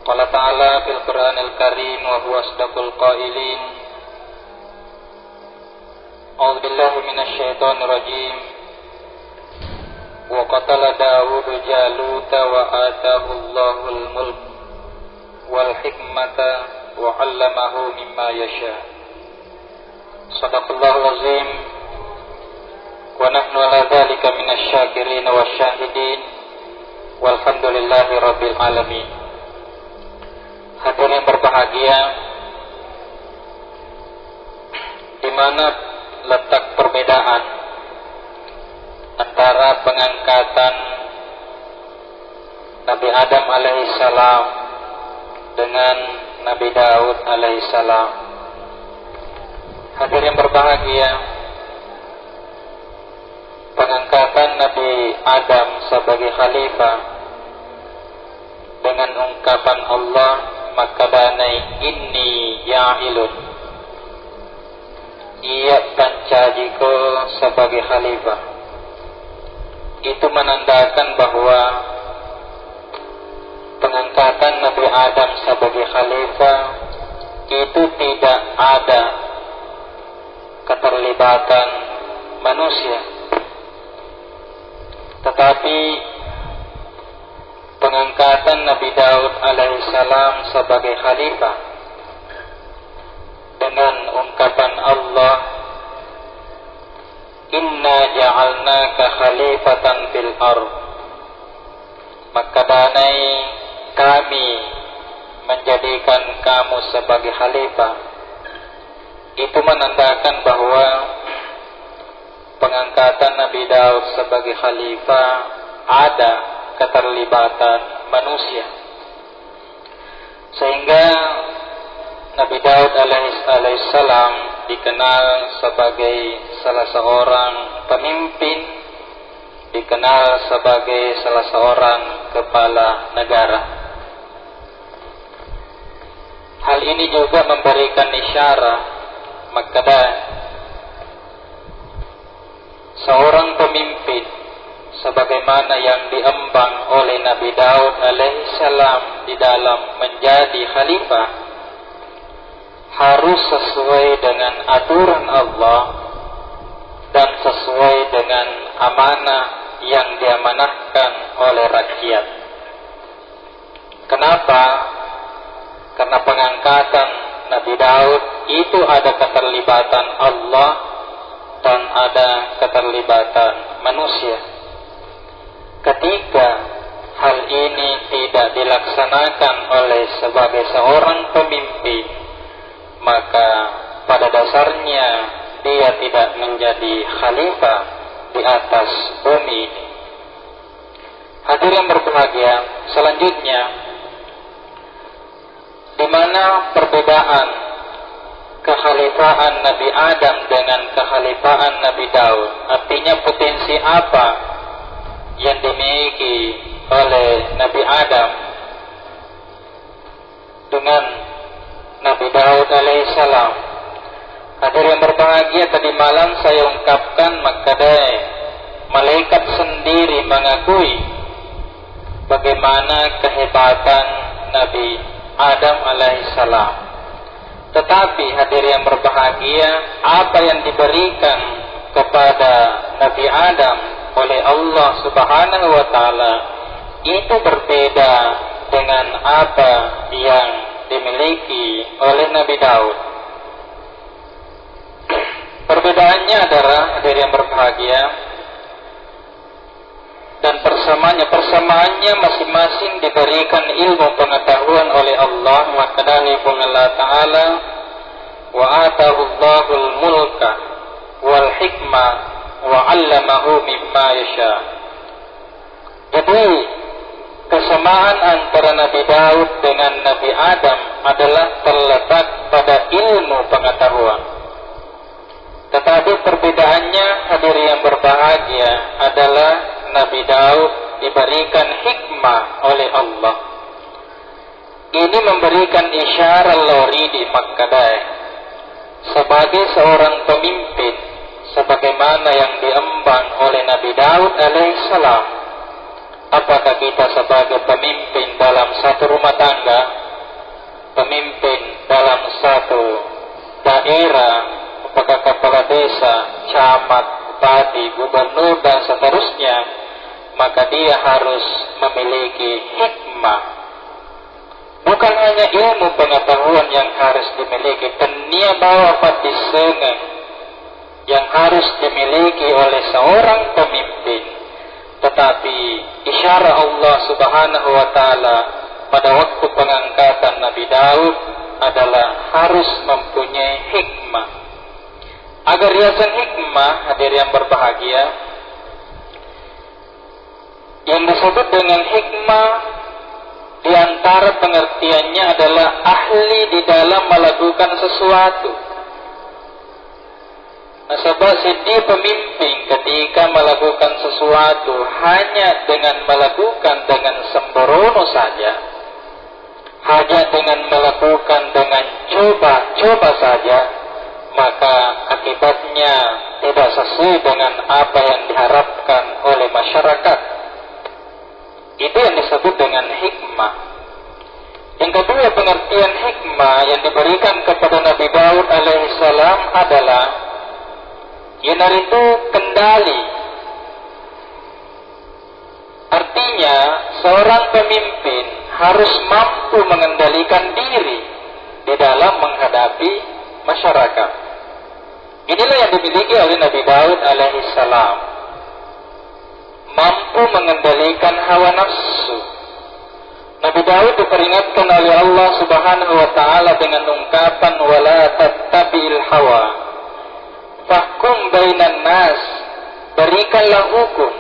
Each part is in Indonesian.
Qala ta'ala fil Qur'anil Karim wa huwa asdaqul qailin. A'udzu billahi minasy syaithanir rajim. Wa qatala Daud Jaluta wa atahu Allahul mulk wal hikmata wa 'allamahu mimma yasha. Shadaqallahul azim. Wa nahnu ala dzalika minasy syakirin wasyahidin. Walhamdulillahi rabbil alamin. Hadirin yang berbahagia, di mana letak perbedaan antara pengangkatan Nabi Adam alaihissalam dengan Nabi Daud alaihissalam? Hadirin yang berbahagia, pengangkatan Nabi Adam sebagai khalifah dengan ungkapan Allah, makadanai inni ya'ilun, ia pancajiko sebagai khalifah, itu menandakan bahwa pengangkatan Nabi Adam sebagai khalifah itu tidak ada keterlibatan manusia, tetapi pengangkatan Nabi Daud alaihissalam sebagai khalifah dengan ungkapan Allah, inna ja'alnaka khalifatan fil ardh, maka danai kami menjadikan kamu sebagai khalifah. Itu menandakan bahwa pengangkatan Nabi Daud sebagai khalifah ada keterlibatan manusia, sehingga Nabi Daud alaihissalam dikenal sebagai salah seorang pemimpin, dikenal sebagai salah seorang kepala negara. Hal ini juga memberikan isyarat makna seorang pemimpin sebagaimana yang diemban oleh Nabi Daud alaihissalam di dalam menjadi khalifah harus sesuai dengan aturan Allah dan sesuai dengan amanah yang diamanahkan oleh rakyat. Kenapa? Karena pengangkatan Nabi Daud itu ada keterlibatan Allah dan ada keterlibatan manusia. Ketika hal ini tidak dilaksanakan oleh sebagai seorang pemimpin, maka pada dasarnya dia tidak menjadi khalifah di atas bumi ini. Hadirin yang berbahagia, selanjutnya, di mana perbedaan kekhalifahan Nabi Adam dengan kekhalifahan Nabi Daud, artinya potensi apa yang dimiliki oleh Nabi Adam dengan Nabi Daud alaihissalam. Hadirin yang berbahagia, tadi malam saya ungkapkan makadai malaikat sendiri mengakui bagaimana kehebatan Nabi Adam alaihissalam. Tetapi hadirin yang berbahagia, apa yang diberikan kepada Nabi Adam oleh Allah subhanahu wa ta'ala itu berbeda dengan apa yang dimiliki oleh Nabi Daud. Perbedaannya adalah, hadirin yang berbahagia, dan persamaannya masing-masing diberikan ilmu pengetahuan oleh Allah. Maka dari Allah Ta'ala, wa atahu Allahul mulka wal hikmah wa 'allamahu mimma yasha. Jadi kesamaan antara Nabi Daud dengan Nabi Adam adalah terletak pada ilmu pengetahuan. Tetapi perbedaannya, hadirin yang berbahagia, adalah Nabi Daud diberikan hikmah oleh Allah. Ini memberikan isyarat loridi makadai sebagai seorang pemimpin sebagaimana yang diemban oleh Nabi Daud alaihissalam. Apakah kita sebagai pemimpin dalam satu rumah tangga pemimpin dalam satu daerah, apakah kepala desa, camat, bupati, gubernur dan seterusnya, maka dia harus memiliki hikmah. Bukan hanya ilmu pengetahuan yang harus dimiliki, tenia bawa fatisenge yang harus dimiliki oleh seorang pemimpin, tetapi isyarat Allah Subhanahu wa taala pada waktu pengangkatan Nabi Daud adalah harus mempunyai hikmah. Agar riasan hikmah, hadir yang berbahagia, yang disebut dengan hikmah di antara pengertiannya adalah ahli di dalam melakukan sesuatu. Nah, sebab dia pemimpin ketika melakukan sesuatu hanya dengan melakukan dengan sembrono saja, hanya dengan melakukan dengan coba-coba saja, maka akibatnya tidak sesuai dengan apa yang diharapkan oleh masyarakat. Itu yang disebut dengan hikmah. Yang kedua, pengertian hikmah yang diberikan kepada Nabi Daud alaihissalam adalah yaitu kendali. Artinya seorang pemimpin harus mampu mengendalikan diri di dalam menghadapi masyarakat. Inilah yang dimiliki oleh Nabi Daud alaihissalam, mampu mengendalikan hawa nafsu. Nabi Daud diperingatkan oleh Allah Subhanahu wa taala dengan ungkapan wala tattabi'il hawa fahkum bainan nas, berikanlah hukum,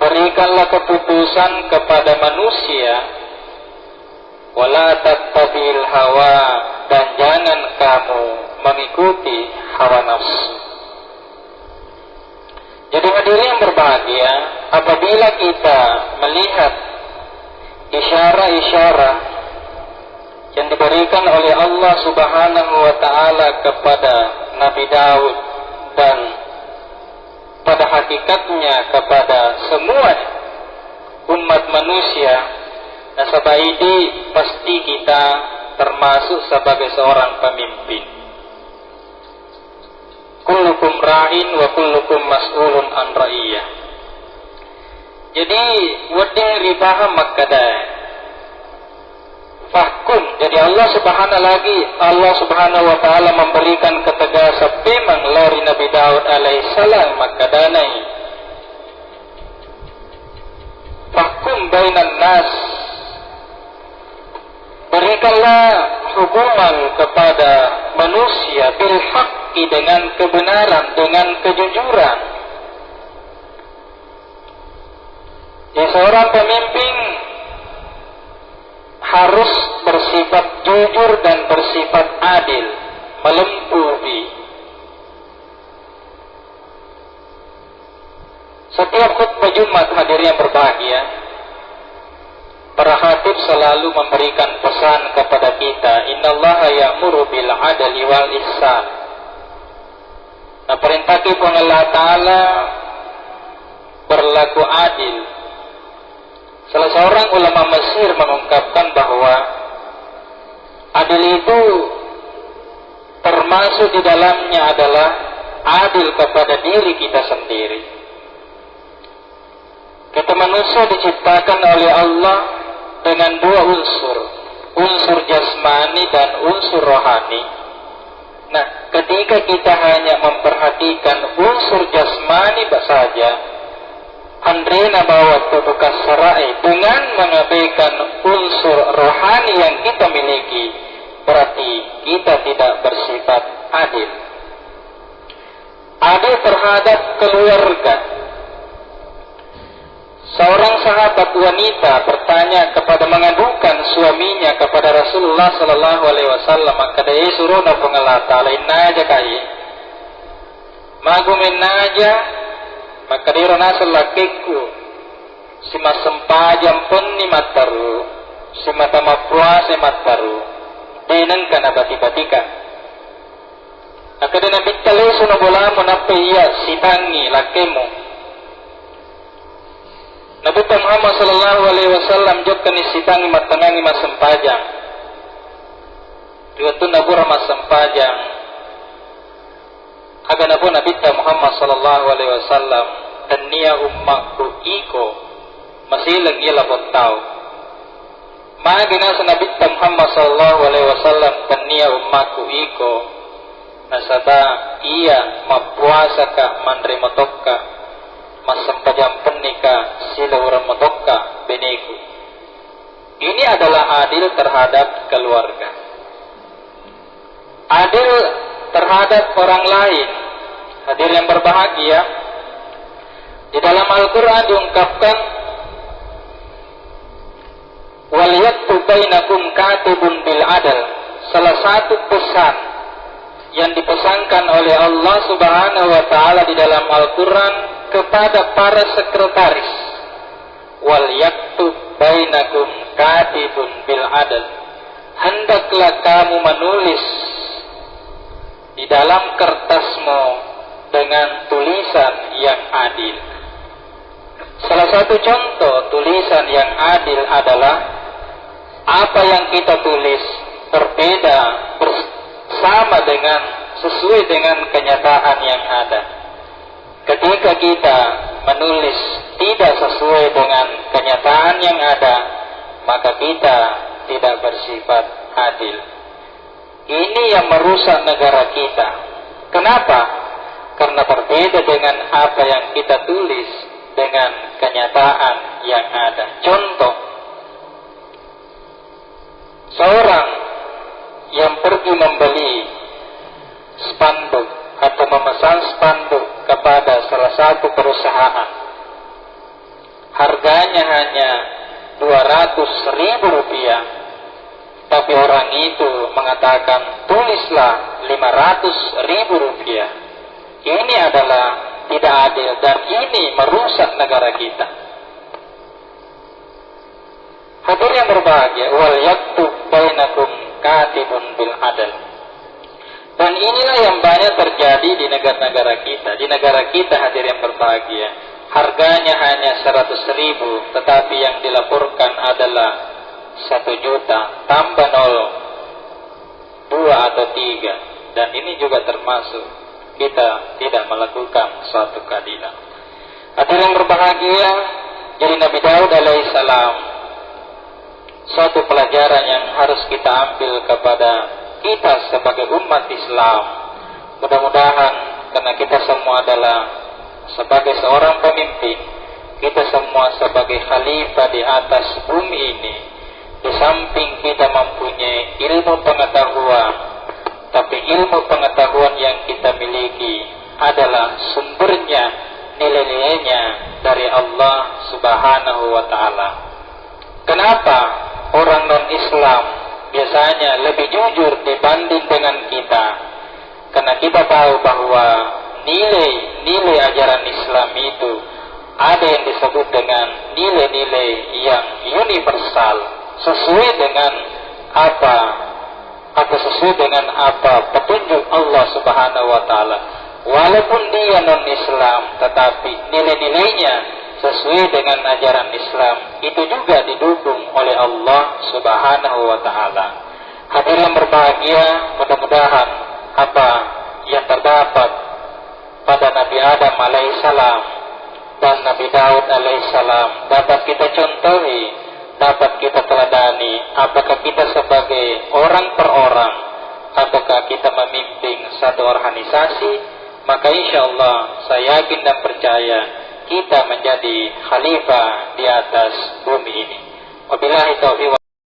berikanlah keputusan kepada manusia, wala tattabi'il hawa, dan jangan kamu mengikuti hawa nafsu. Jadi hadirin yang berbahagia, apabila kita melihat isyarat-isyarat yang diberikan oleh Allah Subhanahu wa taala kepada Nabi Daud dan pada hakikatnya kepada semua umat manusia, nasabah ini pasti kita termasuk sebagai seorang pemimpin. Kullukum ra'in wa kullukum mas'ulun an ra'iyah. Jadi wading ribaham makada fahkum. Jadi Allah Subhanahu wa taala memberikan ketegasan memang lari Nabi Daud alaihissalam makadanai fahkum bainan nas, berikanlah hukuman kepada manusia bil haqqi, dengan kebenaran, dengan kejujuran. Ya, seorang pemimpin harus bersifat jujur dan bersifat adil, melemburi. Setiap khutbah Jumat hadirin yang berbahagia, para khatib selalu memberikan pesan kepada kita, innallaha ya'muru bil adli wal ihsan. Nah, perintah Allah Ta'ala berlaku adil. Salah seorang ulama Mesir mengungkapkan bahwa adil itu termasuk di dalamnya adalah adil kepada diri kita sendiri. Kita manusia diciptakan oleh Allah dengan dua unsur, unsur jasmani dan unsur rohani. Nah, ketika kita hanya memperhatikan unsur jasmani saja, andrena bawa tubuh sarai, dengan mengabaikan unsur rohani yang kita miliki, berarti kita tidak bersifat adil. Adil terhadap keluarga. Seorang sahabat wanita bertanya kepada, mengadukan suaminya kepada Rasulullah sallallahu alaihi wasallam, maka dia suruh na pengelata lain aja kai magumin aja, maka dia nasa lakiku si masempajam pun ni mataru, si mata mapuase mataru dinan kana bati-batika. Maka dia nabitale suno bola mo na iya si tangi lakemu. Nabi Muhammad sallallahu alaihi wasallam jod kani sitangi matangangi masempajang. Riwayatun Nabi Rahmat Sampajang agar Nabi Muhammad sallallahu alaihi wasallam tania ummakku iko masih lagi lapot tahu. Magina sa Nabi Muhammad sallallahu alaihi wasallam tania ummakku iko nasaba iya mapuasa ka mandre motokka masampajampen nika sila orang motokka beneku. Ini adalah adil terhadap keluarga, adil terhadap orang lain. Hadir yang berbahagia, di dalam Al-Quran diungkapkan wal yaktub bainakum katibun bil adl. Salah satu pesan yang dipesankan oleh Allah Subhanahu wa taala di dalam Al-Quran kepada para sekretaris, wal yaktub bainakum katibun bil adl. Hendaklah kamu menulis di dalam kertasmu dengan tulisan yang adil. Salah satu contoh tulisan yang adil adalah apa yang kita tulis berbeda bersama dengan sesuai dengan kenyataan yang ada. Ketika kita menulis tidak sesuai dengan kenyataan yang ada, maka kita tidak bersifat adil. Ini yang merusak negara kita. Kenapa? Karena berbeda dengan apa yang kita tulis dengan kenyataan yang ada. Contoh, seorang yang pergi membeli spanduk atau memesan spanduk kepada salah satu perusahaan, harganya hanya 200.000 rupiah, tapi orang itu mengatakan tulislah 500.000 rupiah. Ini adalah tidak adil dan ini merusak negara kita. Hadir yang berbahagia, wal yaktub bainakum katibun bil adl. Dan inilah yang banyak terjadi di negara-negara kita. Di negara kita, hadir yang berbahagia, harganya hanya 100.000, tetapi yang dilaporkan adalah 1 juta tambah 0, 2 atau 3. Dan ini juga termasuk kita tidak melakukan suatu keadilan. Hadir yang berbahagia, jadi Nabi Daud alaihissalam suatu pelajaran yang harus kita ambil kepada kita sebagai umat Islam. Mudah-mudahan karena kita semua adalah sebagai seorang pemimpin, kita semua sebagai khalifah di atas bumi ini, di samping kita mempunyai ilmu pengetahuan, tapi ilmu pengetahuan yang kita miliki adalah sumbernya, nilai-nilainya dari Allah Subhanahu wa ta'ala. Kenapa orang non-Islam biasanya lebih jujur dibanding dengan kita? Karena kita tahu bahwa nilai-nilai ajaran Islam itu ada yang disebut dengan nilai-nilai yang universal, sesuai dengan apa atau sesuai dengan apa petunjuk Allah Subhanahu wa ta'ala. Walaupun dia non-Islam, tetapi nilai-nilainya sesuai dengan ajaran Islam itu juga didukung oleh Allah Subhanahu wa ta'ala. Hadirin yang berbahagia, mudah-mudahan apa yang terdapat pada Nabi Adam alaihissalam dan Nabi Daud alaihissalam dapat kita contohi, dapat kita teladani. Apakah kita sebagai orang per orang ataukah kita memimpin satu organisasi, maka insya Allah saya yakin dan percaya kita menjadi khalifah di atas bumi ini. Wabillahi taufiq